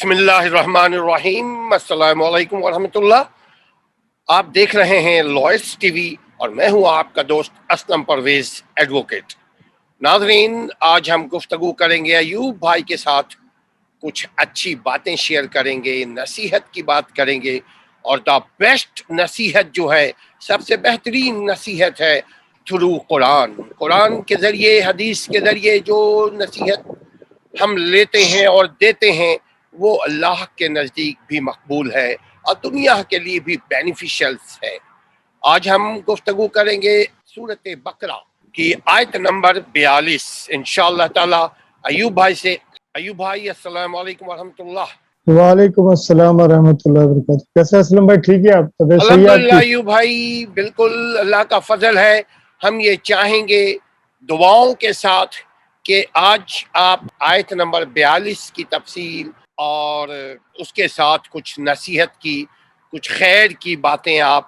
بسم اللہ الرحمن الرحیم۔ السلام علیکم ورحمۃ اللہ۔ آپ دیکھ رہے ہیں لوئس ٹی وی اور میں ہوں آپ کا دوست اسلم پرویز ایڈوکیٹ۔ ناظرین، آج ہم گفتگو کریں گے ایوب بھائی کے ساتھ، کچھ اچھی باتیں شیئر کریں گے، نصیحت کی بات کریں گے، اور دا بیسٹ نصیحت جو ہے، سب سے بہترین نصیحت ہے تھرو قرآن کے ذریعے، حدیث کے ذریعے جو نصیحت ہم لیتے ہیں اور دیتے ہیں وہ اللہ کے نزدیک بھی مقبول ہے اور دنیا کے لیے بھی بینیفیشل ہے۔ آج ہم گفتگو کریں گے سورۃ بقرہ کی آیت نمبر 42 انشاءاللہ تعالی ایوب بھائی سے۔ ایوب بھائی، السلام علیکم ورحمۃ اللہ۔ وعلیکم السلام ورحمۃ اللہ وبرکاتہ۔ کیسے اسلم بھائی؟ ٹھیک ہے آپ؟ طبیعت صحیح ہے آپ الحمدللہ کی؟ ایوب بھائی، بالکل اللہ کا فضل ہے۔ ہم یہ چاہیں گے دعاؤں کے ساتھ کہ آج آپ آیت نمبر 42 کی تفصیل اور اس کے ساتھ کچھ نصیحت کی، کچھ خیر کی باتیں آپ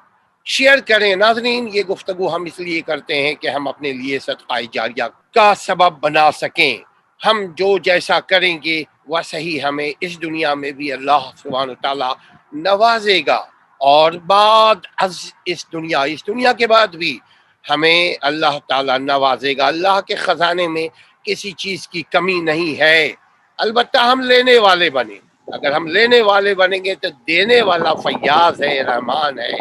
شیئر کریں۔ ناظرین، یہ گفتگو ہم اس لیے کرتے ہیں کہ ہم اپنے لیے صدقہ جاریہ کا سبب بنا سکیں۔ ہم جو جیسا کریں گے ویسا ہی ہمیں اس دنیا میں بھی اللہ سبحانہ وتعالیٰ نوازے گا، اور بعد از اس دنیا کے بعد بھی ہمیں اللہ تعالیٰ نوازے گا۔ اللہ کے خزانے میں کسی چیز کی کمی نہیں ہے، البتہ ہم لینے والے بنیں۔ اگر ہم لینے والے بنیں گے تو دینے والا فیاض ہے، رحمان ہے،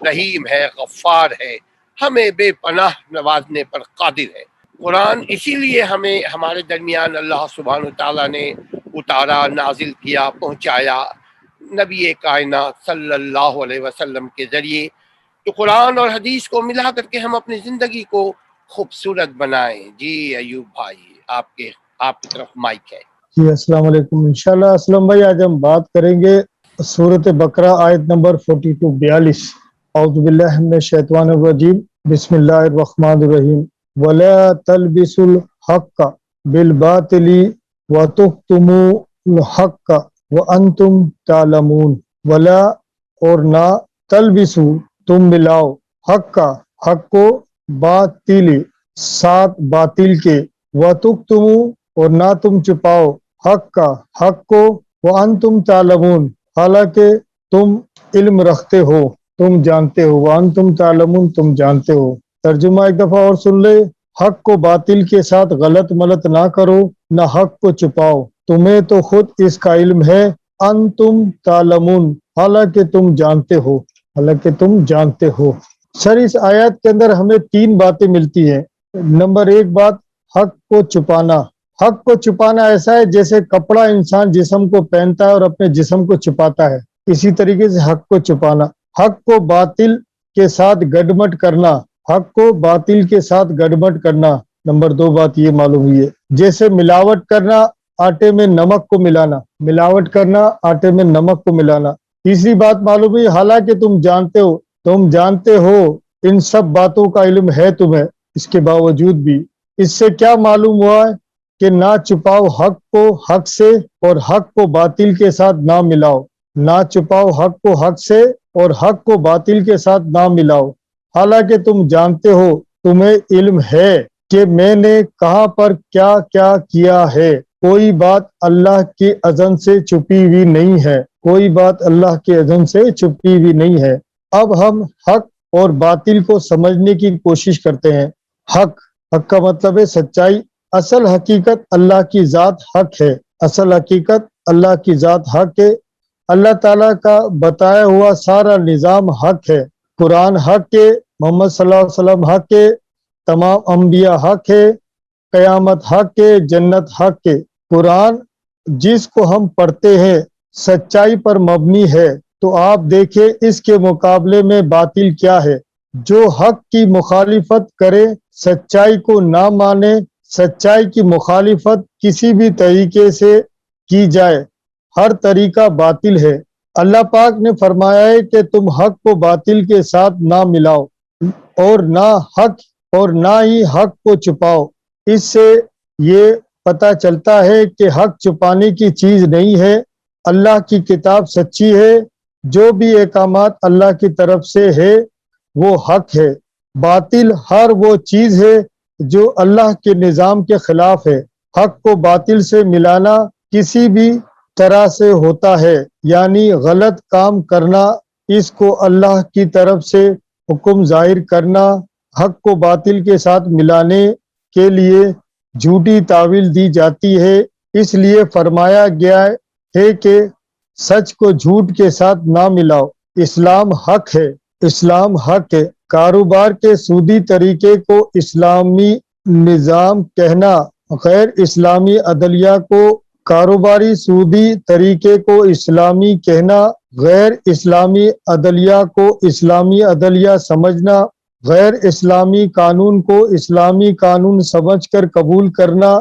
رحیم ہے، غفار ہے، ہمیں بے پناہ نوازنے پر قادر ہے۔ قرآن اسی لیے ہمیں ہمارے درمیان اللہ سبحانہ تعالیٰ نے اتارا، نازل کیا، پہنچایا نبی کائنات صلی اللہ علیہ وسلم کے ذریعے۔ تو قرآن اور حدیث کو ملا کر کے ہم اپنی زندگی کو خوبصورت بنائیں۔ جی ایوب بھائی، آپ کی طرف مائک ہے۔ جی السلام علیکم۔ انشاءاللہ اسلم بھائی آج ہم بات کریں گے سورۃ بقرہ آیت نمبر 42 اعوذ باللہ من الشیطان الرجیم، بسم اللہ الرحمن الرحیم۔ ولا تلبسوا الحق بالباطل وتکتموا الحق وانتم تعلمون۔ ولا اور نہ، تلبسوا تم ملاؤ، حق کو باطل ساتھ باطل کے، وتکتموا اور نہ تم چھپاؤ، حق کو، وانتم تعلمون حالانکہ تم علم رکھتے ہو، تم جانتے ہو، وانتم تعلمون تم جانتے ہو۔ ترجمہ ایک دفعہ اور سن لے، حق کو باطل کے ساتھ غلط ملت نہ کرو، نہ حق کو چھپاؤ، تمہیں تو خود اس کا علم ہے، انتم تعلمون حالانکہ تم جانتے ہو، حالانکہ تم جانتے ہو۔ سر اس آیات کے اندر ہمیں 3 باتیں ملتی ہیں۔ نمبر 1 بات، حق کو چھپانا۔ حق کو چھپانا ایسا ہے جیسے کپڑا انسان جسم کو پہنتا ہے اور اپنے جسم کو چھپاتا ہے، اسی طریقے سے حق کو چھپانا۔ حق کو باطل کے ساتھ گڈمٹ کرنا، حق کو باطل کے ساتھ گڈمٹ کرنا۔ نمبر 2 بات یہ معلوم ہوئی ہے، جیسے ملاوٹ کرنا، آٹے میں نمک کو ملانا، ملاوٹ کرنا، آٹے میں نمک کو ملانا۔ تیسری بات معلوم ہوئی، حالانکہ تم جانتے ہو ان سب باتوں کا علم ہے تمہیں، اس کے باوجود بھی۔ اس سے کیا معلوم ہوا ہے کہ نہ چھپاؤ حق کو حق سے، اور حق کو باطل کے ساتھ نہ ملاؤ۔ نہ چھپاؤ حق کو حق سے اور حق کو باطل کے ساتھ نہ ملاؤ، حالانکہ تم جانتے ہو، تمہیں علم ہے کہ میں نے کہاں پر کیا کیا کیا ہے۔ کوئی بات اللہ کے اذن سے چھپی ہوئی نہیں ہے، کوئی بات اللہ کے اذن سے چھپی ہوئی نہیں ہے۔ اب ہم حق اور باطل کو سمجھنے کی کوشش کرتے ہیں۔ حق کا مطلب ہے سچائی۔ اصل حقیقت اللہ کی ذات حق ہے، اصل حقیقت اللہ کی ذات حق ہے۔ اللہ تعالیٰ کا بتایا ہوا سارا نظام حق ہے۔ قرآن حق ہے، محمد صلی اللہ علیہ وسلم حق ہے، تمام انبیاء حق ہے، قیامت حق ہے، جنت حق ہے۔ قرآن جس کو ہم پڑھتے ہیں سچائی پر مبنی ہے، تو آپ دیکھیں اس کے مقابلے میں باطل کیا ہے۔ جو حق کی مخالفت کرے، سچائی کو نہ مانے، سچائی کی مخالفت کسی بھی طریقے سے کی جائے، ہر طریقہ باطل ہے۔ اللہ پاک نے فرمایا ہے کہ تم حق کو باطل کے ساتھ نہ ملاؤ، اور نہ ہی حق کو چھپاؤ۔ اس سے یہ پتہ چلتا ہے کہ حق چھپانے کی چیز نہیں ہے۔ اللہ کی کتاب سچی ہے، جو بھی احکامات اللہ کی طرف سے ہے وہ حق ہے۔ باطل ہر وہ چیز ہے جو اللہ کے نظام کے خلاف ہے۔ حق کو باطل سے ملانا کسی بھی طرح سے ہوتا ہے، یعنی غلط کام کرنا، اس کو اللہ کی طرف سے حکم ظاہر کرنا، حق کو باطل کے ساتھ ملانے کے لیے جھوٹی تعویل دی جاتی ہے۔ اس لیے فرمایا گیا ہے کہ سچ کو جھوٹ کے ساتھ نہ ملاؤ۔ اسلام حق ہے، اسلام حق ہے۔ کاروبار کے سودی طریقے کو اسلامی نظام کہنا، غیر اسلامی عدلیہ کو کاروباری سودی طریقے کو اسلامی کہنا، غیر اسلامی عدلیہ کو اسلامی عدلیہ سمجھنا، غیر اسلامی قانون کو اسلامی قانون سمجھ کر قبول کرنا،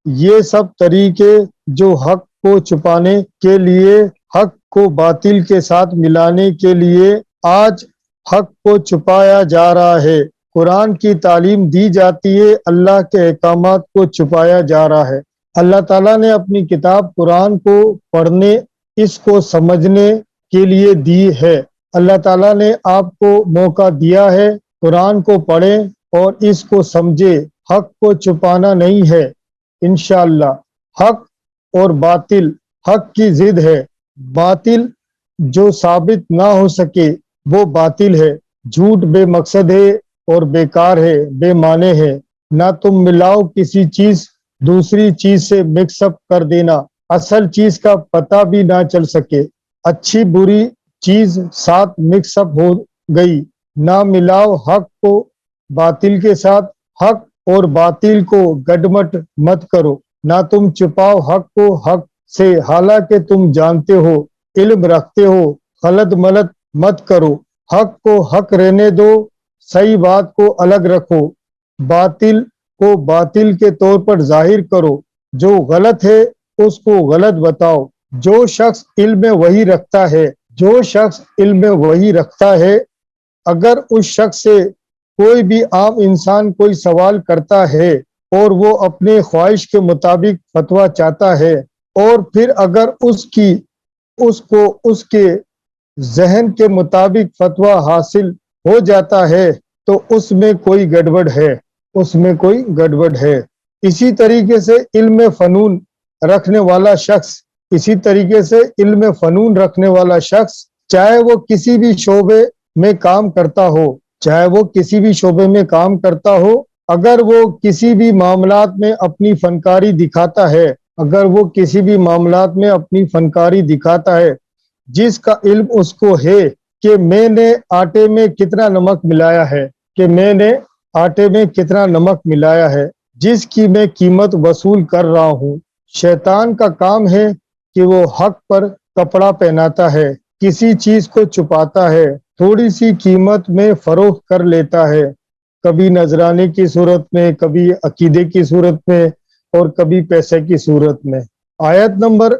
یہ سب طریقے جو حق کو چھپانے کے لیے، حق کو باطل کے ساتھ ملانے کے لیے آج حق کو چھپایا جا رہا ہے۔ قرآن کی تعلیم دی جاتی ہے، اللہ کے احکامات کو چھپایا جا رہا ہے۔ اللہ تعالیٰ نے اپنی کتاب قرآن کو پڑھنے، اس کو سمجھنے کے لیے دی ہے۔ اللہ تعالیٰ نے آپ کو موقع دیا ہے، قرآن کو پڑھیں اور اس کو سمجھے۔ حق کو چھپانا نہیں ہے۔ انشاءاللہ حق اور باطل، حق کی ضد ہے، باطل جو ثابت نہ ہو سکے وہ باطل ہے۔ جھوٹ بے مقصد ہے اور بیکار ہے، بے معنی ہے۔ نہ تم ملاؤ کسی چیز دوسری چیز سے مکس اپ کر دینا، اصل چیز کا پتہ بھی نہ چل سکے، اچھی بری چیز ساتھ مکس اپ ہو گئی۔ نہ ملاؤ حق کو باطل کے ساتھ، حق اور باطل کو گڈمٹ مت کرو۔ نہ تم چھپاؤ حق کو حق سے، حالانکہ تم جانتے ہو، علم رکھتے ہو۔ غلط ملت مت کرو، حق کو حق رہنے دو، صحیح بات کو الگ رکھو، باطل کو باطل کے طور پر ظاہر کرو، جو غلط ہے اس کو غلط بتاؤ۔ جو شخص علم وحی رکھتا ہے، جو شخص علم وحی رکھتا ہے، اگر اس شخص سے کوئی بھی عام انسان کوئی سوال کرتا ہے اور وہ اپنے خواہش کے مطابق فتویٰ چاہتا ہے، اور پھر اگر اس کو اس کے ذہن کے مطابق فتویٰ حاصل ہو جاتا ہے تو اس میں کوئی گڑبڑ ہے، اس میں کوئی گڑبڑ ہے۔ اسی طریقے سے علم فنون رکھنے والا شخص، اسی طریقے سے علم فنون رکھنے والا شخص، چاہے وہ کسی بھی شعبے میں کام کرتا ہو، چاہے وہ کسی بھی شعبے میں کام کرتا ہو، اگر وہ کسی بھی معاملات میں اپنی فنکاری دکھاتا ہے، اگر وہ کسی بھی معاملات میں اپنی فنکاری دکھاتا ہے، جس کا علم اس کو ہے کہ میں نے آٹے میں کتنا نمک ملایا ہے، کہ میں نے آٹے میں کتنا نمک ملایا ہے، جس کی میں قیمت وصول کر رہا ہوں۔ شیطان کا کام ہے کہ وہ حق پر کپڑا پہناتا ہے، کسی چیز کو چھپاتا ہے، تھوڑی سی قیمت میں فروخت کر لیتا ہے، کبھی نذرانے کی صورت میں، کبھی عقیدے کی صورت میں، اور کبھی پیسے کی صورت میں۔ آیت نمبر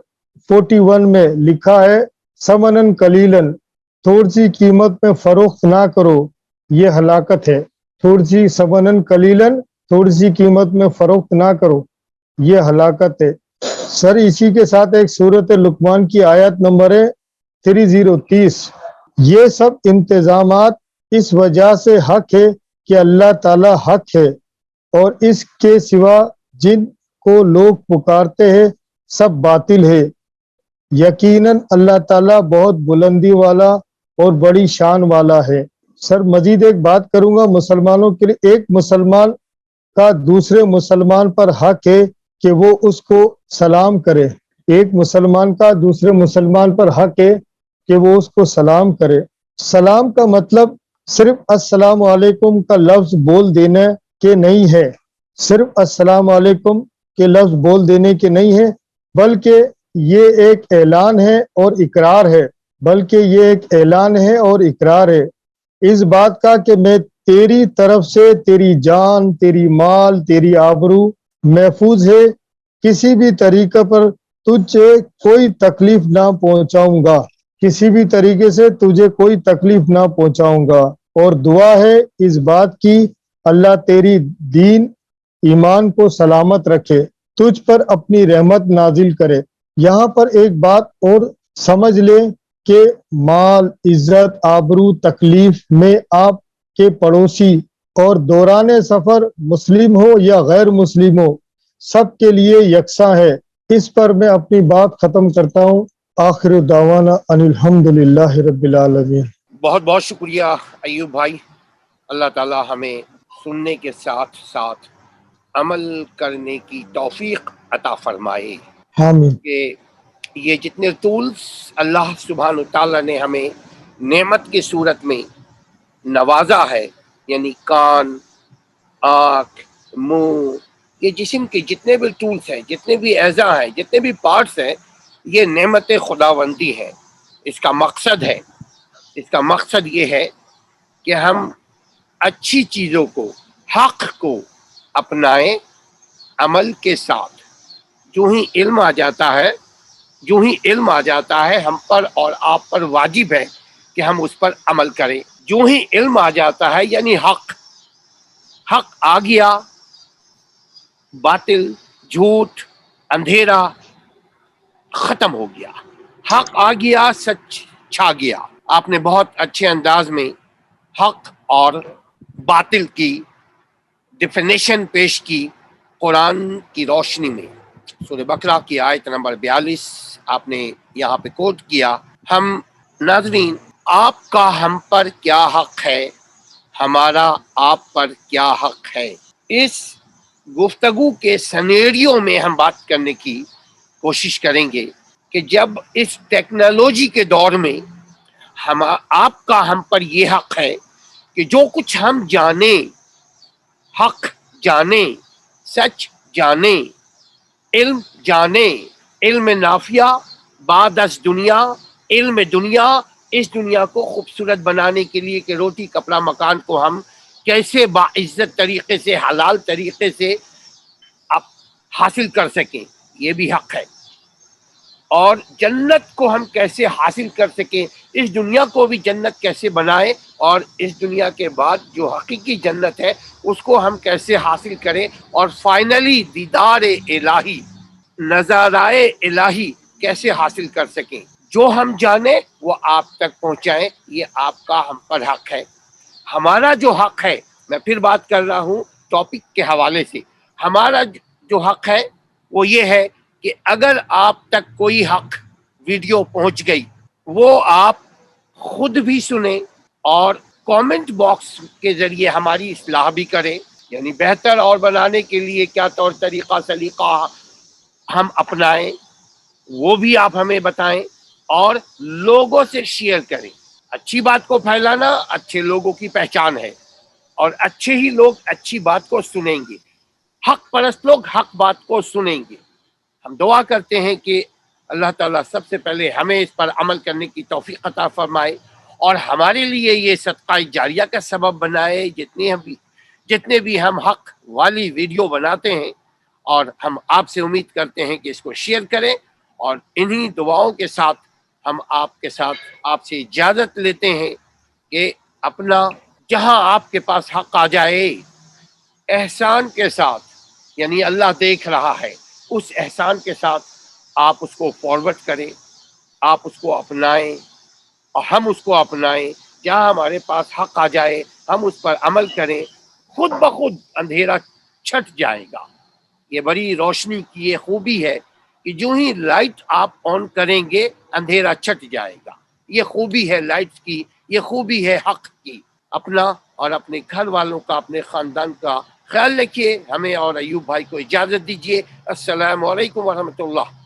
41 میں لکھا ہے ثمناً قلیلاً، تھوڑی سی قیمت میں فروخت نہ کرو، یہ ہلاکت ہے۔ تھوڑی سی ثمناً قلیلاً، تھوڑی سی قیمت میں فروخت نہ کرو، یہ ہلاکت ہے۔ سر اسی کے ساتھ ایک سورۃ لقمان کی آیت نمبر ہے 3030۔ یہ سب انتظامات اس وجہ سے حق ہے کہ اللہ تعالی حق ہے، اور اس کے سوا جن کو لوگ پکارتے ہیں سب باطل ہے۔ یقیناً اللہ تعالیٰ بہت بلندی والا اور بڑی شان والا ہے۔ سر مزید ایک بات کروں گا مسلمانوں کے لیے، ایک مسلمان کا دوسرے مسلمان پر حق ہے کہ وہ اس کو سلام کرے، ایک مسلمان کا دوسرے مسلمان پر حق ہے کہ وہ اس کو سلام کرے۔ سلام کا مطلب صرف السلام علیکم کا لفظ بول دینا کے نہیں ہے، صرف السلام علیکم کے لفظ بول دینے کے نہیں ہے، بلکہ یہ ایک اعلان ہے اور اقرار ہے، بلکہ یہ ایک اعلان ہے اور اقرار ہے اس بات کا کہ میں تیری طرف سے تیری جان، تیری مال، تیری آبرو محفوظ ہے، کسی بھی طریقے پر تجھے کوئی تکلیف نہ پہنچاؤں گا، کسی بھی طریقے سے تجھے کوئی تکلیف نہ پہنچاؤں گا۔ اور دعا ہے اس بات کی اللہ تیری دین ایمان کو سلامت رکھے، تجھ پر اپنی رحمت نازل کرے۔ یہاں پر ایک بات اور سمجھ لیں کہ مال، عزت، آبرو، تکلیف میں آپ کے پڑوسی اور دوران سفر مسلم ہو یا غیر مسلم ہو، سب کے لیے یکساں ہے۔ اس پر میں اپنی بات ختم کرتا ہوں۔ آخر دعوانا ان الحمد للہ رب العالمین۔ بہت بہت شکریہ ایوب بھائی، اللہ تعالی ہمیں سننے کے ساتھ ساتھ عمل کرنے کی توفیق عطا فرمائے آمین۔ کہ یہ جتنے ٹولز اللہ سبحانہ تعالیٰ نے ہمیں نعمت کی صورت میں نوازا ہے، یعنی کان، آنکھ، منہ، یہ جسم کے جتنے بھی ٹولز ہیں، جتنے بھی اعضاء ہیں، جتنے بھی پارٹس ہیں، یہ نعمت خداوندی ہے۔ اس کا مقصد یہ ہے کہ ہم اچھی چیزوں کو، حق کو اپنائیں عمل کے ساتھ۔ جو ہی علم آ جاتا ہے ہم پر اور آپ پر واجب ہے کہ ہم اس پر عمل کریں۔ جو ہی علم آ جاتا ہے یعنی حق آ گیا، باطل، جھوٹ، اندھیرا ختم ہو گیا، حق آ گیا، سچ چھا گیا۔ آپ نے بہت اچھے انداز میں حق اور باطل کی ڈیفینیشن پیش کی قرآن کی روشنی میں۔ سورہ بقرہ کی آیت نمبر 42 آپ نے یہاں پہ کوٹ کیا۔ ہم ناظرین، آپ کا ہم پر کیا حق ہے، ہمارا آپ پر کیا حق ہے، اس گفتگو کے سینیریو میں ہم بات کرنے کی کوشش کریں گے کہ جب اس ٹیکنالوجی کے دور میں آپ کا ہم پر یہ حق ہے کہ جو کچھ ہم جانیں، حق جانیں، سچ جانیں، علم نافیہ بعد از دنیا، علم دنیا، اس دنیا کو خوبصورت بنانے کے لیے کہ روٹی کپڑا مکان کو ہم کیسے باعزت طریقے سے، حلال طریقے سے حاصل کر سکیں، یہ بھی حق ہے۔ اور جنت کو ہم کیسے حاصل کر سکیں، اس دنیا کو بھی جنت کیسے بنائیں، اور اس دنیا کے بعد جو حقیقی جنت ہے اس کو ہم کیسے حاصل کریں، اور فائنلی دیدار الہی، نظارائے الہی کیسے حاصل کر سکیں۔ جو ہم جانیں وہ آپ تک پہنچائیں، یہ آپ کا ہم پر حق ہے۔ ہمارا جو حق ہے، میں پھر بات کر رہا ہوں ٹاپک کے حوالے سے، ہمارا جو حق ہے وہ یہ ہے کہ اگر آپ تک کوئی حق ویڈیو پہنچ گئی، وہ آپ خود بھی سنیں اور کامنٹ باکس کے ذریعے ہماری اصلاح بھی کریں، یعنی بہتر اور بنانے کے لیے کیا طور طریقہ سلیقہ ہم اپنائیں وہ بھی آپ ہمیں بتائیں، اور لوگوں سے شیئر کریں۔ اچھی بات کو پھیلانا اچھے لوگوں کی پہچان ہے، اور اچھے ہی لوگ اچھی بات کو سنیں گے، حق پرست لوگ حق بات کو سنیں گے۔ ہم دعا کرتے ہیں کہ اللہ تعالیٰ سب سے پہلے ہمیں اس پر عمل کرنے کی توفیق عطا فرمائے، اور ہمارے لیے یہ صدقہ جاریہ کا سبب بنائے، جتنے بھی ہم حق والی ویڈیو بناتے ہیں، اور ہم آپ سے امید کرتے ہیں کہ اس کو شیئر کریں، اور انہی دعاؤں کے ساتھ ہم آپ سے اجازت لیتے ہیں کہ اپنا جہاں آپ کے پاس حق آ جائے احسان کے ساتھ، یعنی اللہ دیکھ رہا ہے، اس احسان کے ساتھ آپ اس کو فارورڈ کریں، آپ اس کو اپنائیں اور ہم اس کو اپنائیں۔ جہاں ہمارے پاس حق آ جائے ہم اس پر عمل کریں، خود بخود اندھیرا چھٹ جائے گا۔ یہ بڑی روشنی کی یہ خوبی ہے کہ جو ہی لائٹ آپ آن کریں گے اندھیرا چھٹ جائے گا۔ یہ خوبی ہے لائٹ کی، یہ خوبی ہے حق کی۔ اپنا اور اپنے گھر والوں کا، اپنے خاندان کا خیال رکھیے۔ ہمیں اور ایوب بھائی کو اجازت دیجیے۔ السلام علیکم ورحمۃ اللہ۔